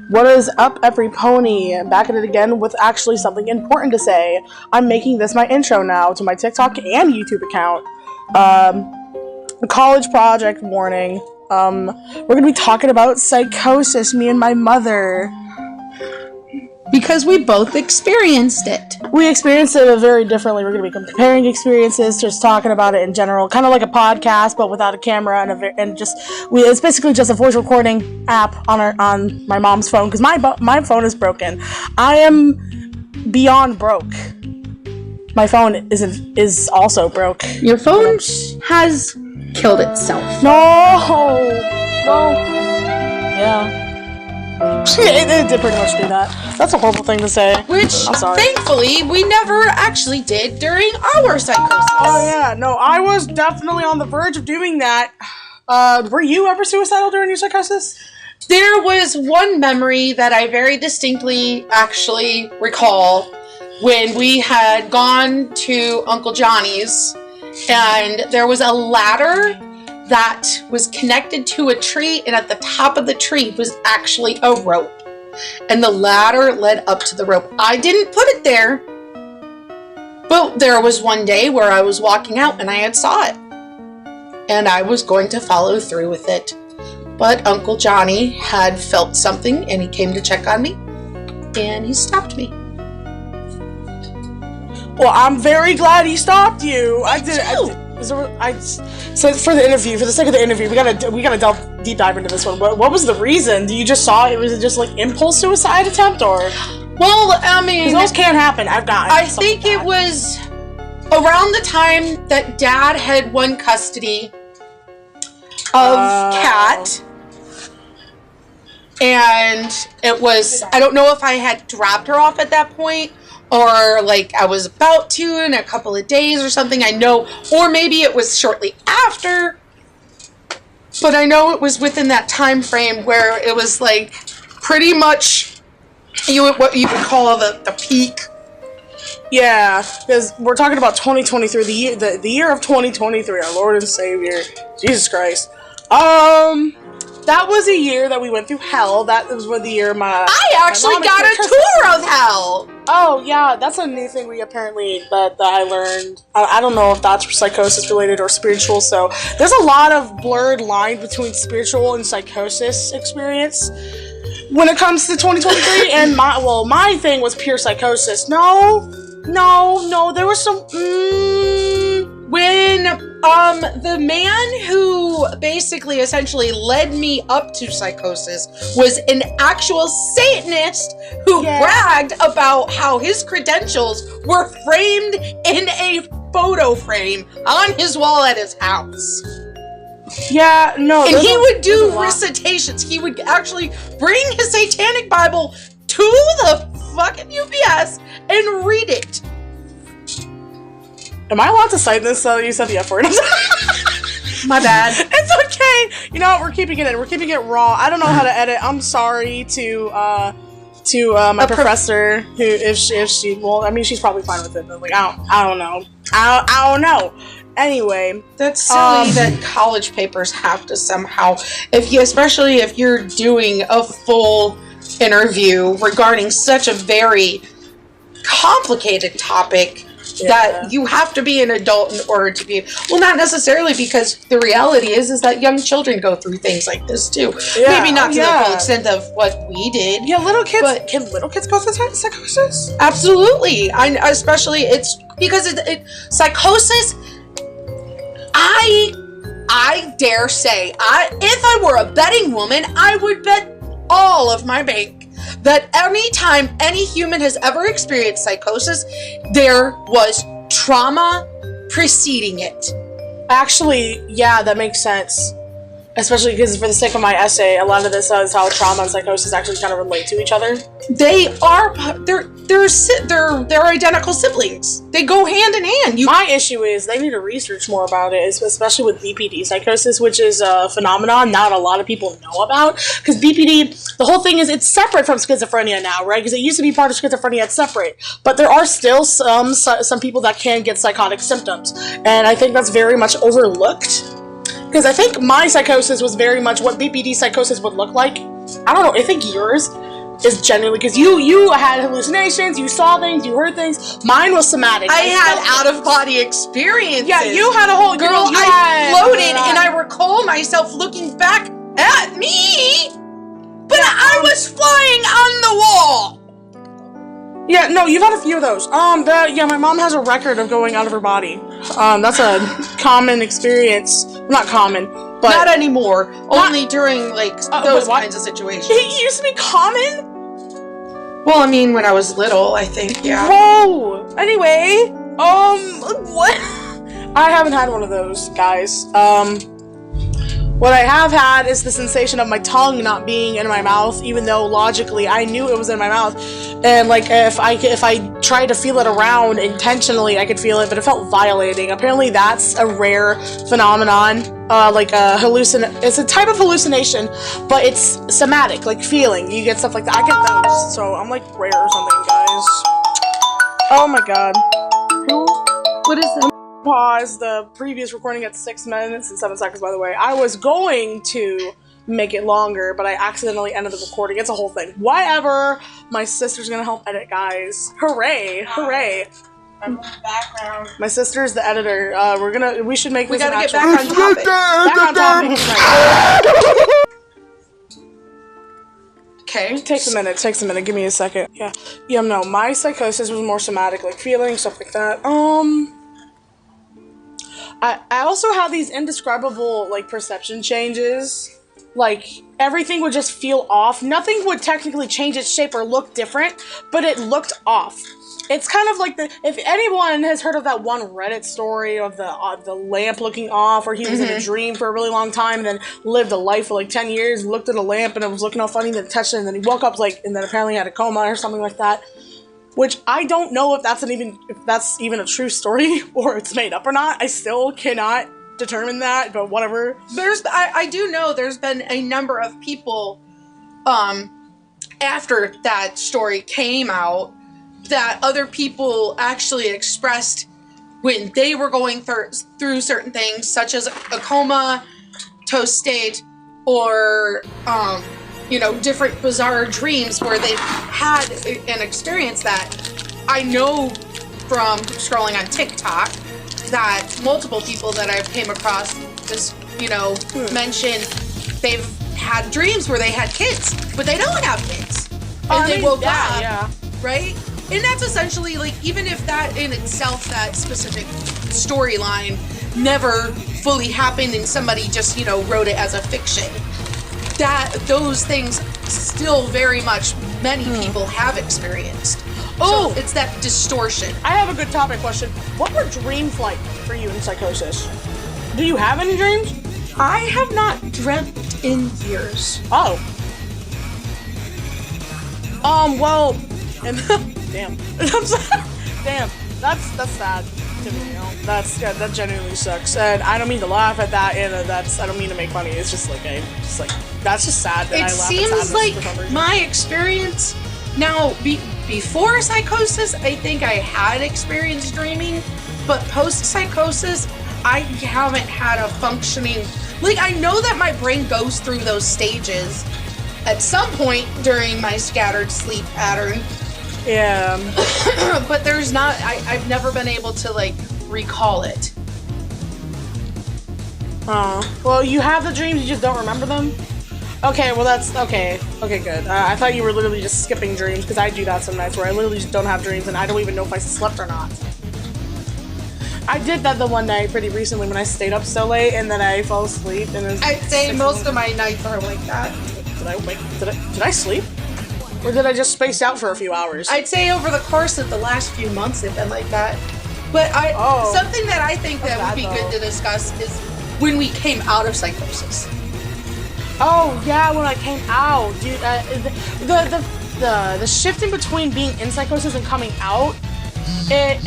What is up, every pony? Back at it again with actually something important to say. I'm making this my intro now to my TikTok and YouTube account. College project warning. We're gonna be talking about psychosis, me and my mother. Because we both experienced it. We experienced it very differently. We're going to be comparing experiences, just talking about it in general, kind of like a podcast, but without a camera it's basically just a voice recording app on my mom's phone because my phone is broken. I am beyond broke. My phone is also broke. Your phone has killed itself. No. Yeah. It did pretty much do that. That's a horrible thing to say. Which, thankfully, we never actually did during our psychosis. Oh, yeah. No, I was definitely on the verge of doing that. Were you ever suicidal during your psychosis? There was one memory that I very distinctly actually recall when we had gone to Uncle Johnny's, and there was a ladder that was connected to a tree, and at the top of the tree was actually a rope. And the ladder led up to the rope. I didn't put it there, but there was one day where I was walking out and I had saw it. And I was going to follow through with it. But Uncle Johnny had felt something and he came to check on me and he stopped me. Well, I'm very glad he stopped you. So for the interview, for the sake of the interview, we gotta delve deep dive into this one. What was the reason? You just saw it? Was it just like impulse suicide attempt, or? Well, I mean, those can't happen. I think it was around the time that Dad had won custody of Kat, and it was, I don't know if I had dropped her off at that point, or like I was about to in a couple of days or something. I know, or maybe it was shortly after, but I know it was within that time frame where it was like pretty much what you would call the peak. Yeah, because we're talking about 2023, the year of 2023, our Lord and Savior, Jesus Christ. That was a year that we went through hell. That was the year I actually got a tour of hell. Oh, yeah, that's a new thing that I learned. I don't know if that's psychosis related or spiritual, so there's a lot of blurred line between spiritual and psychosis experience when it comes to 2023, and my thing was pure psychosis. No, there was some, when, the man who basically essentially led me up to psychosis was an actual Satanist who bragged about how his credentials were framed in a photo frame on his wall at his house. Yeah, no. And he would do recitations. He would actually bring his satanic Bible to the fucking UPS and read it. Am I allowed to cite this? You said the F word. My bad. It's okay. You know what? We're keeping it in. We're keeping it raw. I don't know how to edit. I'm sorry to my professor who, if she, well, I mean, she's probably fine with it, but like, I don't know. I don't know. Anyway, that's silly that college papers have to somehow, especially if you're doing a full interview regarding such a very complicated topic. Yeah. That you have to be an adult in order to be, well, not necessarily, because the reality is that young children go through things like this too. Yeah. Maybe not to the full extent of what we did. Yeah, little kids. But can little kids go through psychosis? Absolutely. Especially it's because psychosis. I dare say, if I were a betting woman, I would bet all of my bank that any time any human has ever experienced psychosis, there was trauma preceding it. Actually, yeah, that makes sense. Especially because for the sake of my essay, a lot of this is how trauma and psychosis actually kind of relate to each other. They're identical siblings. They go hand in hand. My issue is they need to research more about it, especially with BPD psychosis, which is a phenomenon not a lot of people know about. Because BPD, the whole thing is it's separate from schizophrenia now, right? Because it used to be part of schizophrenia, it's separate. But there are still some people that can get psychotic symptoms. And I think that's very much overlooked. Because I think my psychosis was very much what BPD psychosis would look like. I don't know. I think yours is genuinely because you had hallucinations, you saw things, you heard things. Mine was somatic. I had out-of-body experiences. Yeah, you had a whole girl. I floated, and I recall myself looking back at me, but I was flying on the wall. Yeah, no, you've had a few of those. My mom has a record of going out of her body. That's a common experience. Not common, but not anymore. Only during like those kinds of situations. It used to be common. Well, I mean, when I was little, I think, yeah. Whoa! Anyway, what? I haven't had one of those, guys. What I have had is the sensation of my tongue not being in my mouth, even though logically I knew it was in my mouth. And like, if I tried to feel it around intentionally, I could feel it, but it felt violating. Apparently that's a rare phenomenon, it's a type of hallucination, but it's somatic, like feeling. You get stuff like that. I get those, so I'm like rare or something, guys. Oh my god. What is that? Pause the previous recording at 6 minutes and 7 seconds, by the way. I was going to make it longer, but I accidentally ended the recording. It's a whole thing. Whatever. My sister's gonna help edit, guys. Hooray. Hooray. I'm in the background. My sister's the editor. We should make this We gotta an get back on topic. Back on topic. Okay. Takes a minute. Give me a second. Yeah, no, my psychosis was more somatic, like feeling, stuff like that. I also have these indescribable, like, perception changes. Like, everything would just feel off. Nothing would technically change its shape or look different, but it looked off. It's kind of like if anyone has heard of that one Reddit story of the lamp looking off, where he was in a dream for a really long time and then lived a life for like 10 years, looked at a lamp and it was looking all funny, then touched it, and then he woke up and then apparently had a coma or something like that. Which I don't know if that's even a true story or it's made up or not. I still cannot determine that, but whatever. I do know there's been a number of people after that story came out that other people actually expressed when they were going through certain things, such as a comatose state or different bizarre dreams where they've had an experience that I know from scrolling on TikTok that multiple people that I've came across just, mention they've had dreams where they had kids, but they don't have kids. And they woke up, right? And that's essentially, like, even if that in itself, that specific storyline never fully happened and somebody just, wrote it as a fiction, that those things still very much many people have experienced. Oh, so it's that distortion. I have a good topic question. What were dreams like for you in psychosis? Do you have any dreams? I have not dreamt in years. Oh. Well, and damn. Damn. That's sad to me, that genuinely sucks. And I don't mean to laugh at that, and I don't mean to make funny. It's just like that's just sad that I laugh at sadness. It seems like my experience now before psychosis, I think I had experienced dreaming, but post psychosis, I haven't had a functioning. Like, I know that my brain goes through those stages at some point during my scattered sleep pattern. Yeah. But there's not, I've never been able to, like, recall it. Well, you have the dreams, you just don't remember them? Okay, well that's, okay, good. I thought you were literally just skipping dreams, because I do that some nights where I literally just don't have dreams, and I don't even know if I slept or not. I did that the one night pretty recently when I stayed up so late, and then I fell asleep, and it was I'd say most of my nights are like that. Did I sleep? Or did I just space out for a few hours? I'd say over the course of the last few months they've been like that. But something that I think that would be good to discuss is when we came out of psychosis. Oh yeah, when I came out, dude. The shifting between being in psychosis and coming out, it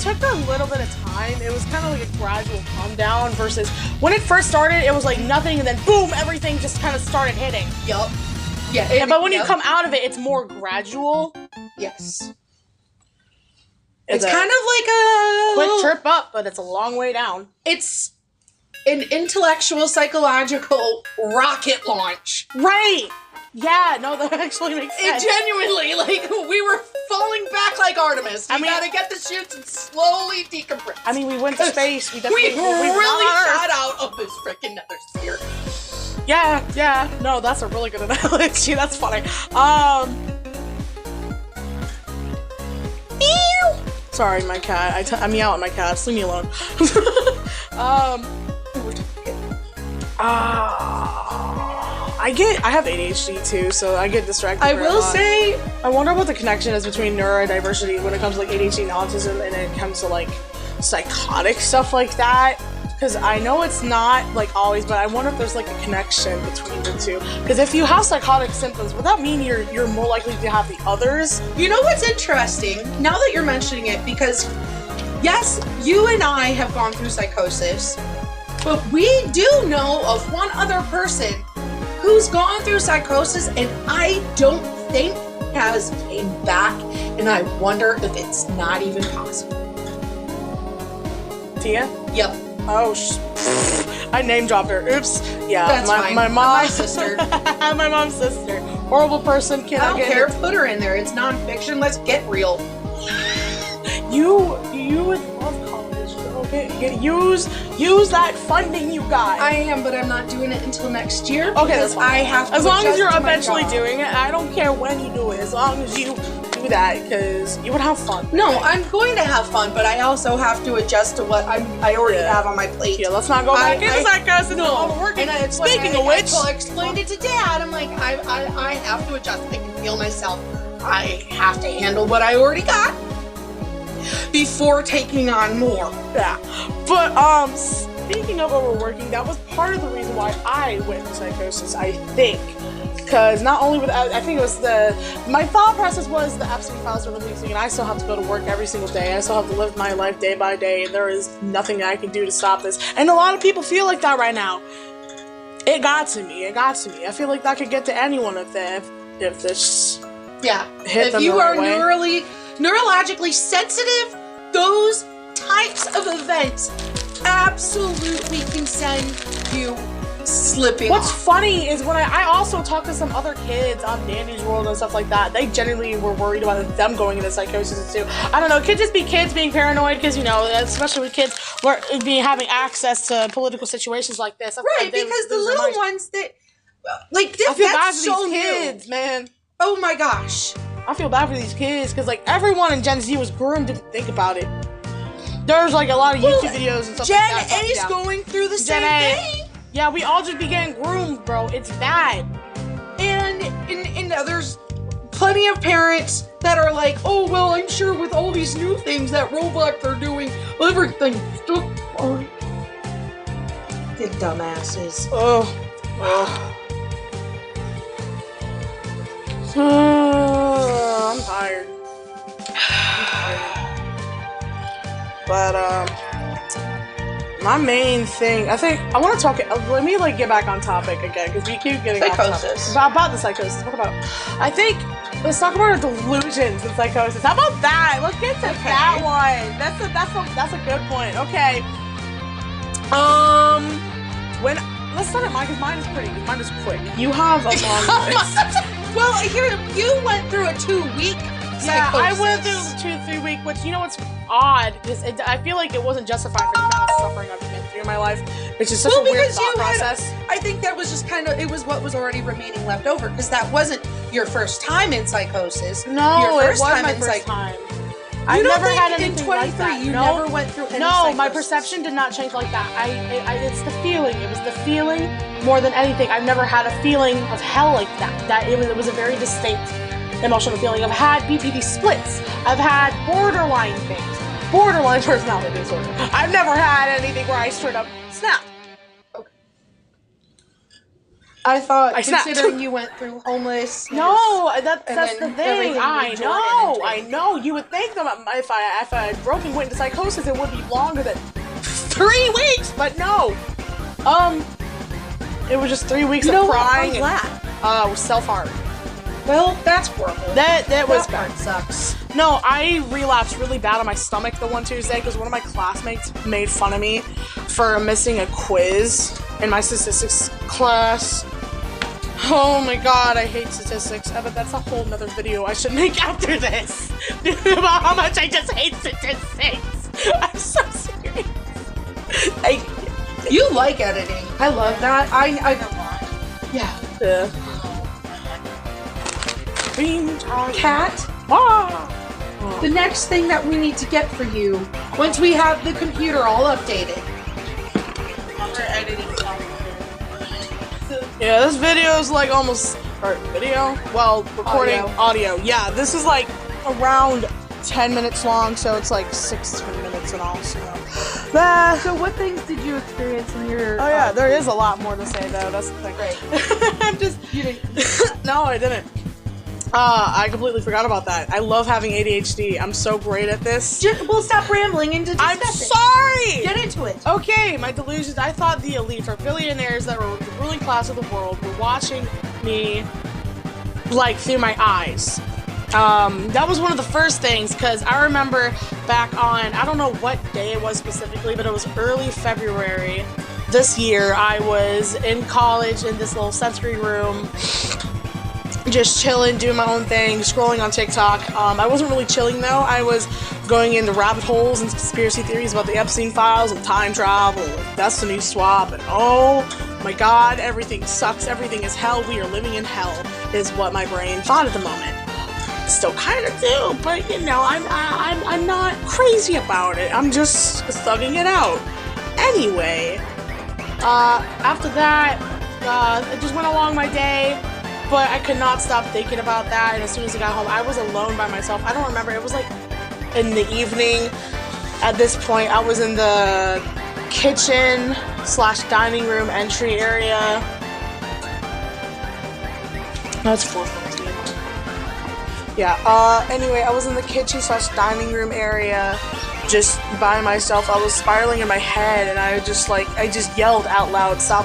took a little bit of time. It was kind of like a gradual calm down versus when it first started, it was like nothing, and then boom, everything just kind of started hitting. Yup. Yeah. But when you come out of it, it's more gradual. Yes. It's kind of like a quick trip up, but it's a long way down. It's an intellectual, psychological rocket launch. Right. Yeah, no, that actually makes sense. It genuinely, like, we were falling back like Artemis. We gotta get the chutes and slowly decompress. I mean, we went to space. We really shot out of this freaking nether sphere. Yeah. No, that's a really good analogy. That's funny. Sorry, my cat. I meow at my cats. Leave me alone. I have ADHD too, so I get distracted. I will say, I wonder what the connection is between neurodiversity when it comes to like ADHD and autism, and it comes to like psychotic stuff like that. Because I know it's not like always, but I wonder if there's like a connection between the two. Because if you have psychotic symptoms, would that mean you're more likely to have the others? You know what's interesting? Now that you're mentioning it, because yes, you and I have gone through psychosis, but we do know of one other person who's gone through psychosis and I don't think has came back, and I wonder if it's not even possible. Tia? Yep. Oh, I name dropped her. Oops. Yeah, that's fine. My mom. My sister. My mom's sister. Horrible person. I don't care. Put her in there. It's nonfiction. Let's get real. You would love college. Okay, use that funding you got. I am, but I'm not doing it until next year. Okay, that's fine. I have to. As long as you're eventually doing it, I don't care when you do it. As long as you do that, because you would have fun. No, I'm going to have fun, but I also have to adjust to what I already have on my plate. Yeah, let's not go back into psychosis. No, working. And Speaking of which, I explained it to Dad. I'm like, I have to adjust. I can feel myself. I have to handle what I already got before taking on more. Yeah, but speaking of overworking, that was part of the reason why I went into psychosis. I think. Because not only with, I think it was my thought process was the Epstein files were releasing, and I still have to go to work every single day. I still have to live my life day by day, and there is nothing I can do to stop this. And a lot of people feel like that right now. It got to me. I feel like that could get to anyone if this hit if them you the right are way. neurologically sensitive, those types of events absolutely can send you slipping What's off. funny is when I also talked to some other kids on Dandy's World and stuff like that, they genuinely were worried about them going into psychosis too. I don't know, could just be kids being paranoid, because, you know, especially with kids having access to political situations like this. Right, because the little ones that, like, this, I feel bad that's for so these kids, new. man. Oh my gosh. I feel bad for these kids, because, like, everyone in Gen Z was groomed to think about it. There's, like, a lot of YouTube videos and stuff like that. Gen A's going through the same thing. Yeah, we all just be getting groomed, bro. It's bad. And there's plenty of parents that are like, oh, well, I'm sure with all these new things that Roblox are doing, everything's still fine. The dumbasses. I'm tired. But, my main thing, I think, I want to talk, let me, like, get back on topic again, because we keep getting psychosis. off topic. About the psychosis. Let's talk about our delusions and psychosis. How about that? Let's get to that one. That's a good point. Okay. Let's start at mine, because mine is quick. You have a long list. Well, you went through a 2-week Yeah, psychosis. I went through 2-3 week, which, you know what's odd, is I feel like it wasn't justified for the amount of suffering I've been through in my life, which is such a weird thought process. I think that was just kind of, it was what was already remaining left over, because that wasn't your first time in psychosis. No, your it was my first time. I never had anything in 23 like that. you No. never went through any No, psychosis. my perception did not change like that. It's the feeling. It was the feeling more than anything. I've never had a feeling of hell like that. It was a very distinct emotional feeling. I've had BPD splits. I've had borderline things. Borderline personality disorder. I've never had anything where I straight up snapped. I thought, snapped. considering you went through homeless. No, that's the thing. everything I you know. You would think that if I had broken went into psychosis, it would be longer than 3 weeks, but no. It was just 3 weeks of crying and self-harm. Well, that's horrible. That was part sucks. No, I relapsed really bad on my stomach the one Tuesday because one of my classmates made fun of me for missing a quiz in my statistics class. Oh my god, I hate statistics. But that's a whole nother video I should make after this. About how much I just hate statistics. I'm so serious. You like editing. I love that. I yeah. Cat, the next thing that we need to get for you, once we have the computer all updated. Other editing software. Yeah, this video is like almost, or video? Well, recording audio. Yeah, this is like around 10 minutes long, so it's like 16 minutes in all. So what things did you experience in your... Oh yeah, there is a lot more to say though, that's the thing. Right. I'm just... You didn't... No, I didn't. I completely forgot about that. I love having ADHD. I'm so great at this. We'll stop rambling and discuss I'm sorry! Get into it. Okay, my delusions. I thought the elite or billionaires that were the ruling class of the world were watching me, like, through my eyes. That was one of the first things, because I remember back on, I don't know what day it was specifically, but it was early February this year. I was in college in this little sensory room, just chilling, doing my own thing, scrolling on TikTok. I wasn't really chilling though. I was going into rabbit holes and conspiracy theories about the Epstein files and time travel and destiny swap and oh my god, everything sucks, everything is hell, we are living in hell, is what my brain thought at the moment. Still kind of do, but you know, I'm not crazy about it. I'm just thugging it out. Anyway, after that, I just went along my day. But I could not stop thinking about that, and as soon as I got home, I was alone by myself. I don't remember, it was like in the evening. At this point, I was in the kitchen/dining room entry area. That's 4:14. Yeah, anyway, I was in the kitchen/dining room area, just by myself. I was spiraling in my head, and I just yelled out loud, stop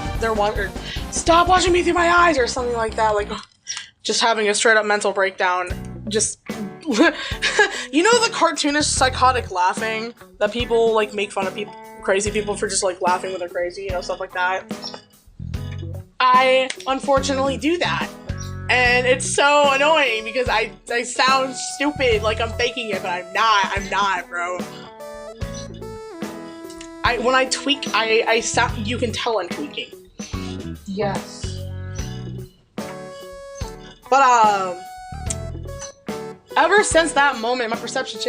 watching me through my eyes, or something like that, like, just having a straight up mental breakdown, just, you know the cartoonish psychotic laughing, that people, like, make fun of people, crazy people for just, like, laughing when they're crazy, you know, stuff like that. I, unfortunately, do that, and it's so annoying, because I sound stupid, like I'm faking it, but I'm not, bro. When I tweak, I sound, you can tell I'm tweaking. Yes. But ever since that moment, my perception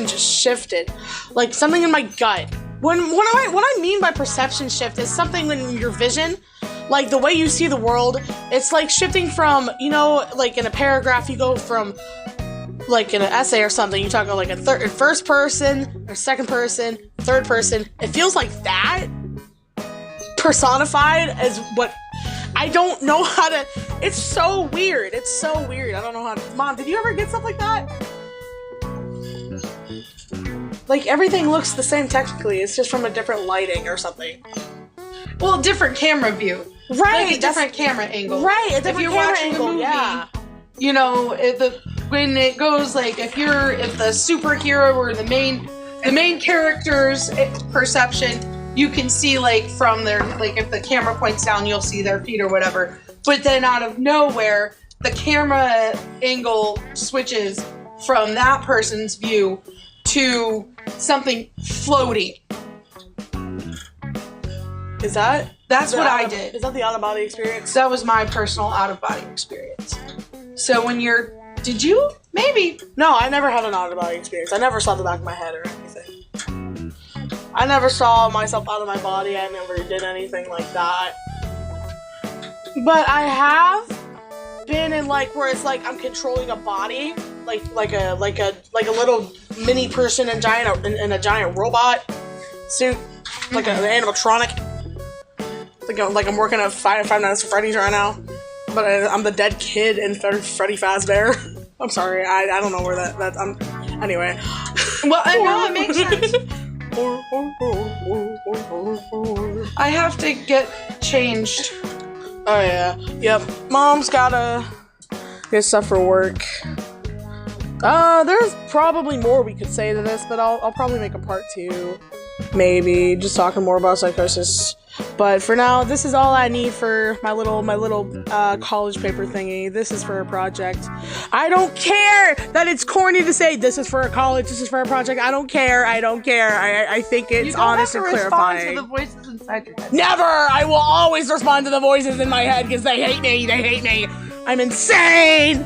just shifted. Like something in my gut. What I mean by perception shift is something in your vision, like the way you see the world. It's like shifting from, you know, like in a paragraph, you go from, like in an essay or something, you talk about like first person, or second person, third person. It feels like that personified as what. I don't know how to. It's so weird. I don't know how to. Mom, did you ever get stuff like that? Like everything looks the same technically. It's just from a different lighting or something. Well, different camera view. Right. Like a different camera angle. Right. A different if you're camera watching angle, a movie, yeah. You know, when it goes like if the superhero or the main character's perception, you can see like from their, like if the camera points down, you'll see their feet or whatever. But then out of nowhere, the camera angle switches from that person's view to something floating. That's what I did. Is that the out-of-body experience? That was my personal out-of-body experience. So did you? Maybe. No, I never had an out-of-body experience. I never saw the back of my head or anything. I never saw myself out of my body. I never did anything like that. But I have been in like where it's like I'm controlling a body, like a little mini person in a giant robot suit, like an animatronic. Like I'm working at Five Nights at Freddy's right now, but I'm the dead kid in Freddy Fazbear. I'm sorry, I don't know where that anyway. Well, I know it makes sense. I have to get changed. Oh yeah, yep. Mom's gotta get stuff for work. There's probably more we could say to this, but I'll probably make a part 2. Maybe just talking more about psychosis. But for now, this is all I need for my little college paper thingy. This is for a project. I don't care that it's corny to say this is for a college, this is for a project. I don't care. I think it's honest and clarifying. You don't have to respond to the voices inside your head. Never! I will always respond to the voices in my head because they hate me. I'm insane!